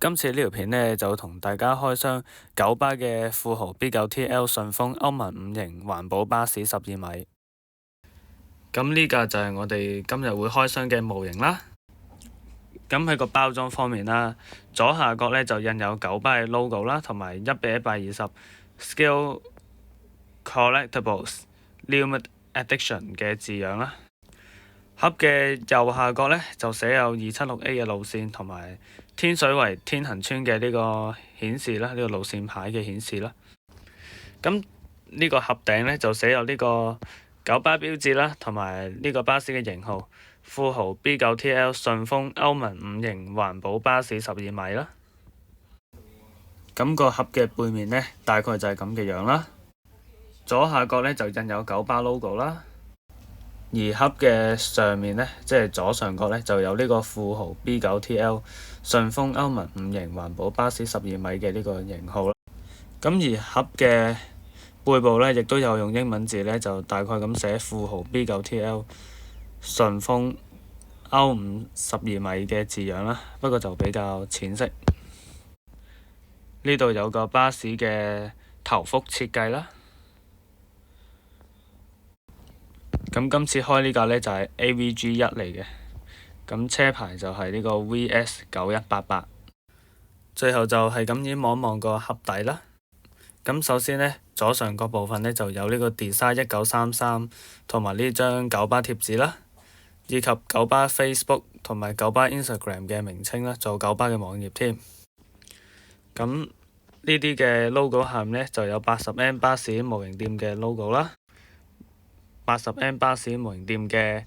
今次呢條片呢，就同大家開箱九巴嘅富豪 B9TL 順風歐盟5型環保巴士12米。咁呢架就係我哋今日會開箱嘅模型啦。咁喺個包裝方面啦，左下角呢就印有九巴嘅 logo 啦，同埋1:120 Scale Collectibles Limited Edition 嘅字樣啦。盒嘅右下角呢，就寫有276A 嘅路線同埋天水圍天恒村嘅呢個顯示啦，呢個路線牌嘅顯示啦。咁呢個盒頂呢，就寫有呢個九巴標誌啦，同埋呢個巴士嘅型號富豪 B9TL 順風歐盟5型環保巴士12米啦。咁個盒嘅背面呢，大概就係咁嘅樣啦。左下角呢，就印有九巴 logo 啦。而盒嘅上面呢，即係左上角呢，就有呢個富豪 B9TL 順風歐盟5型環保巴士12米嘅呢個型號啦。咁而盒嘅背部呢，亦都有用英文字呢，就大概咁寫富豪 B9TL 順風歐5 12米嘅字樣啦，不過就比較淺色。呢度有個巴士嘅頭幅設計啦。咁今次開呢架呢，就係 AVG1嚟嘅，咁車牌就係呢個 VS9188。最後就係咁樣望望個盒底啦。咁首先呢，左上角部分呢，就有呢個 Design 1933同埋呢張九巴貼紙啦，以及九巴 Facebook 同埋九巴 Instagram 嘅名稱啦，做九巴嘅網頁添。咁呢啲嘅 logo 下面呢，就有 80M 巴士模型店嘅 logo 啦。80M 巴士模型店嘅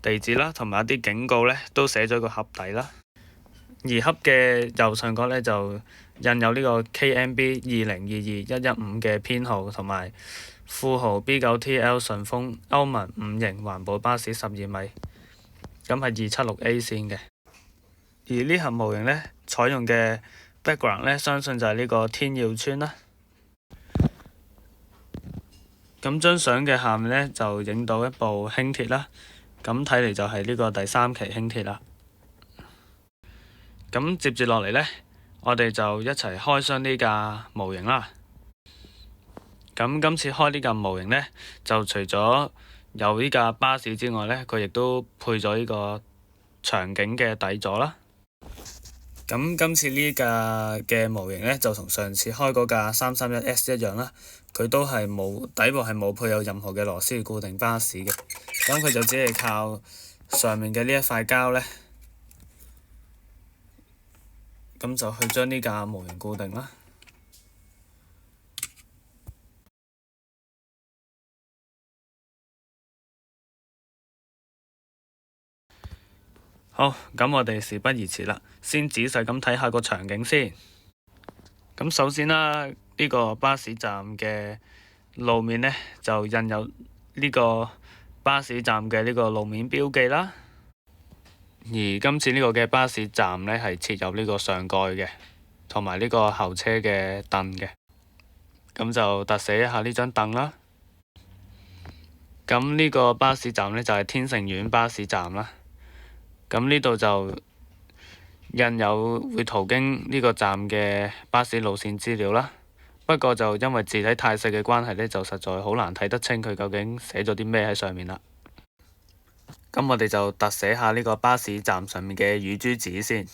地址啦，同埋一啲警告呢，都寫咗個盒底啦。而盒嘅右上角呢，就印有呢個 KMB 2022115嘅編號，同埋富豪 B9TL 順風歐盟5型環保巴士12米，咁係276A 線嘅。而呢盒模型呢，採用嘅 background 呢，相信就係呢個天耀村啦。咁張相嘅下面呢，就影到一部輕鐵啦，咁睇嚟就係呢個第3期輕鐵啦。咁接住落嚟呢，我哋就一齊開箱呢架模型啦。咁今次開呢架模型呢，就除咗有呢架巴士之外呢，佢亦都配咗呢個場景嘅底座啦。咁今次呢架嘅模型呢，就同上次開嗰架331S 一樣啦，佢都係底部係冇配有任何嘅螺絲固定巴士嘅，咁佢就只係靠上面嘅呢一塊膠呢，咁就去將呢架模型固定啦。好，咁我哋事不宜遲啦，先仔細咁睇下個場景先。咁首先啦，呢個巴士站嘅路面呢，就印有呢個巴士站嘅呢個路面標記啦。而今次呢個嘅巴士站呢，係設有呢個上蓋嘅，同埋呢個後車嘅凳嘅。咁就特寫一下呢張凳啦。咁呢個巴士站呢，就係天盛苑巴士站啦。咁呢度就印有會途經呢個站嘅巴士路線資料啦。不過就因為字體太細嘅關係呢，就實在好難睇得清佢究竟寫咗啲咩喺上面啦。咁我哋就特寫下呢個巴士站上面嘅乳豬紙先。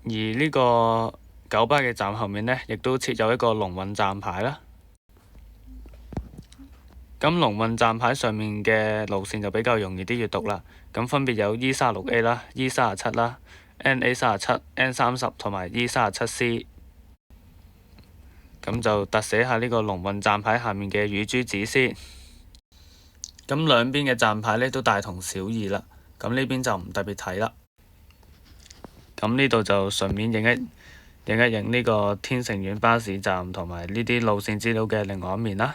而呢個九巴嘅站後面呢，亦都設有一個龍運站牌啦。咁龍運站牌上面嘅路線就比較容易啲閱讀啦。咁分別有 E36A 啦、E37啦、NA37、N30 同埋 E37C。咁就特寫下呢個龍運站牌下面嘅乳豬紙先。咁兩邊嘅站牌呢，都大同小異啦。咁呢邊就唔特別睇啦。咁呢度就順便影一影呢個天盛苑巴士站同埋呢啲路線資料嘅另外一面啦。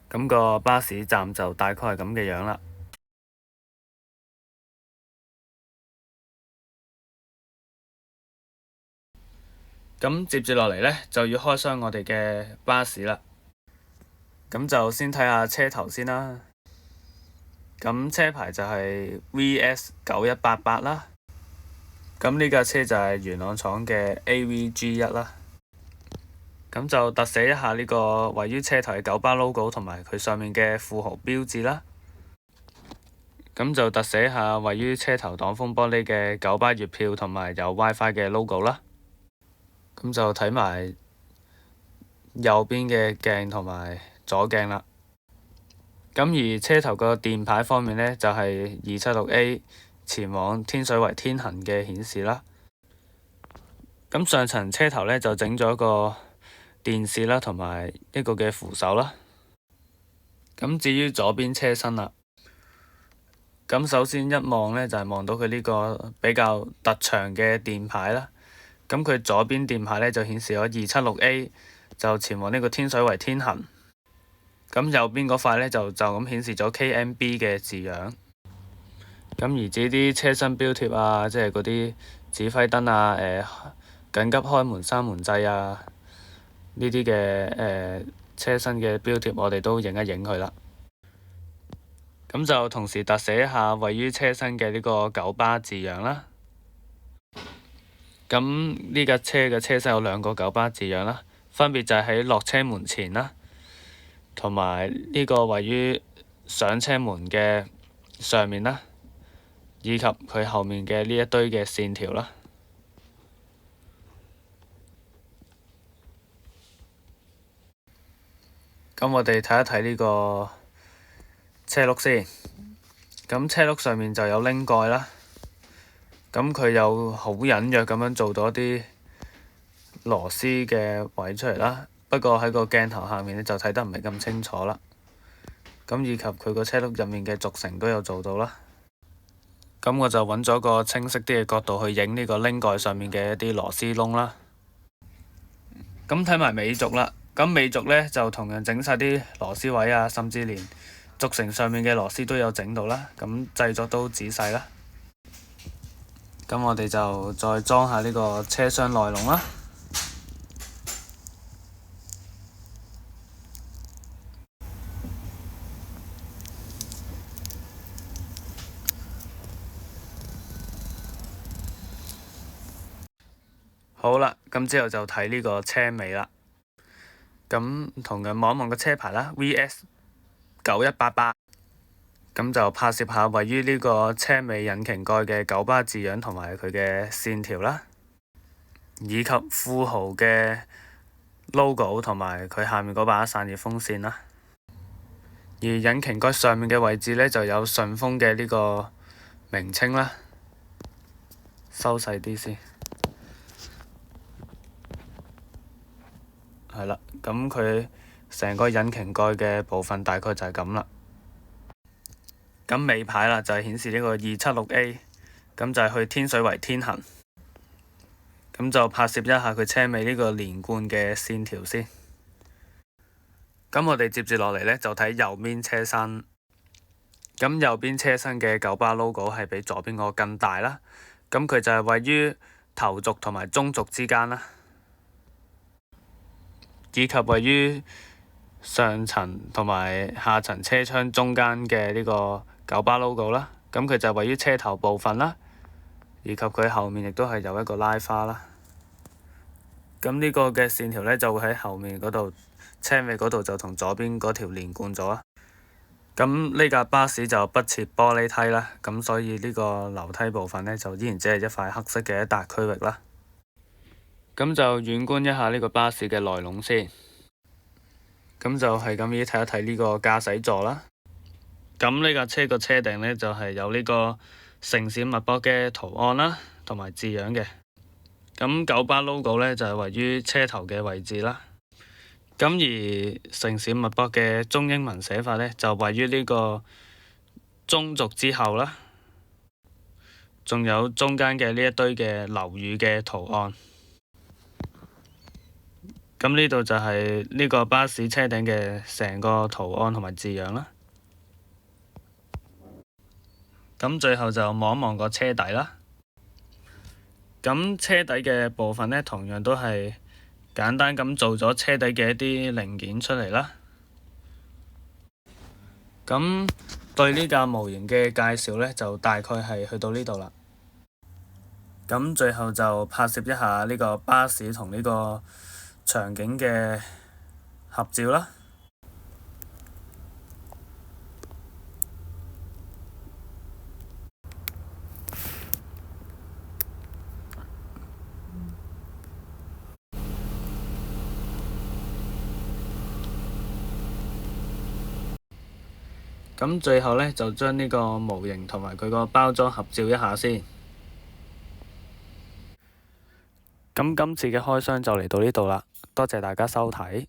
咁個巴士站就大概係咁嘅樣啦。咁接住落嚟呢，就要開箱我哋嘅巴士啦。咁就先睇下車頭先啦。咁車牌就係 VS9188啦。咁呢架車就係元朗廠嘅 AVG1啦。咁就特寫一下呢個位於車頭嘅九巴 logo 同埋佢上面嘅富豪標誌啦。咁就特寫一下位於車頭擋風玻璃嘅九巴月票同埋有 WiFi 嘅 logo 啦。咁就睇埋右邊嘅鏡同埋左鏡啦。咁而車頭個電牌方面呢，就係 276A 前往天水圍天恒嘅顯示啦。咁上層車頭呢，就整咗個電視啦，同埋一個嘅扶手啦。咁至於左邊車身啦，咁首先一望呢，就係望到佢呢個比較突長嘅電牌啦。咁佢左邊電牌呢，就顯示咗276A 就前往呢個天水圍天恒。咁右邊嗰塊呢，就咁顯示咗 KMB 嘅字樣。咁而至於啲車身標貼啊，即係嗰啲指揮燈啊、緊急開門閂門掣啊，呢啲嘅車身嘅標貼，我哋都影一影佢啦。咁就同時特寫一下位於車身嘅呢個九巴字樣啦。咁呢架車嘅車身有兩個九巴字樣啦，分別就係喺落車門前啦，同埋呢個位於上車門嘅上面啦，以及佢後面嘅呢一堆嘅線條啦。咁我哋睇一睇呢個車轆先。咁車轆上面就有拎蓋啦。咁佢有好隱約咁樣做到一啲螺絲嘅位出嚟啦。不過喺個鏡頭下面呢，就睇得唔係咁清楚啦。咁以及佢個車轆入面嘅軸承都有做到啦。咁我就揾咗個清晰啲嘅角度去影呢個拎蓋上面嘅一啲螺絲窿啦。咁睇埋尾軸啦。咁尾軸呢，就同樣整晒啲螺絲位啊，甚至連軸承上面嘅螺絲都有整到啦。咁製作都仔細啦。咁我哋就再裝下呢個車廂內籠啦。好啦，咁之後就睇呢個車尾啦。咁同樣望一望個車牌啦，VS9188。咁就拍攝下位於呢個車尾引擎蓋嘅九巴字樣同埋佢嘅線條啦，以及富豪嘅 logo 同埋佢下面嗰把散熱風扇啦。而引擎蓋上面嘅位置呢，就有順豐嘅呢個名稱啦。收細啲先。係啦，咁佢成個引擎蓋嘅部分大概就係咁啦。咁尾牌啦，就係顯示呢個276A，咁就係去天水圍天恒。咁就拍攝一下佢車尾呢個連貫嘅線條先。咁我哋接住落嚟呢，就睇右邊車身。咁右邊車身嘅九巴 logo 係比左邊嗰個更大啦。咁佢就係位於頭軸同埋中軸之間啦，以及位於上層同埋下層車窗中間嘅呢個九巴 logo 啦。咁佢就位於車頭部分啦，以及佢後面亦都係有一個拉花啦。咁呢個嘅線條呢，就會喺後面嗰度車尾嗰度就同左邊嗰條連貫咗啦。咁呢架巴士就不設玻璃梯啦，咁所以呢個樓梯部分呢，就依然只係一塊黑色嘅一笪區域啦。咁就遠觀一下呢個巴士嘅內籠先。咁就係咁依睇一睇呢個駕駛座啦。咁呢架車個車頂呢，就係有呢個城市脈搏嘅圖案啦，同埋字樣嘅。咁九巴 logo 呢，就係位於車頭嘅位置啦。咁而城市脈搏嘅中英文寫法呢，就位於呢個中軸之後啦。仲有中間嘅呢一堆嘅樓宇嘅圖案。咁呢度就係呢個巴士車頂嘅成個圖案同埋字樣啦。咁最後就望一望個車底啦。咁車底嘅部分呢，同樣都係簡單咁做咗車底嘅一啲零件出嚟啦。咁對呢架模型嘅介紹呢，就大概係去到呢度啦。咁最後就拍攝一下呢個巴士同呢個場景嘅合照啦。咁最後呢，就將呢個模型同埋佢個包裝合照一下先。咁今次嘅開箱就嚟到呢度啦，多謝大家收睇。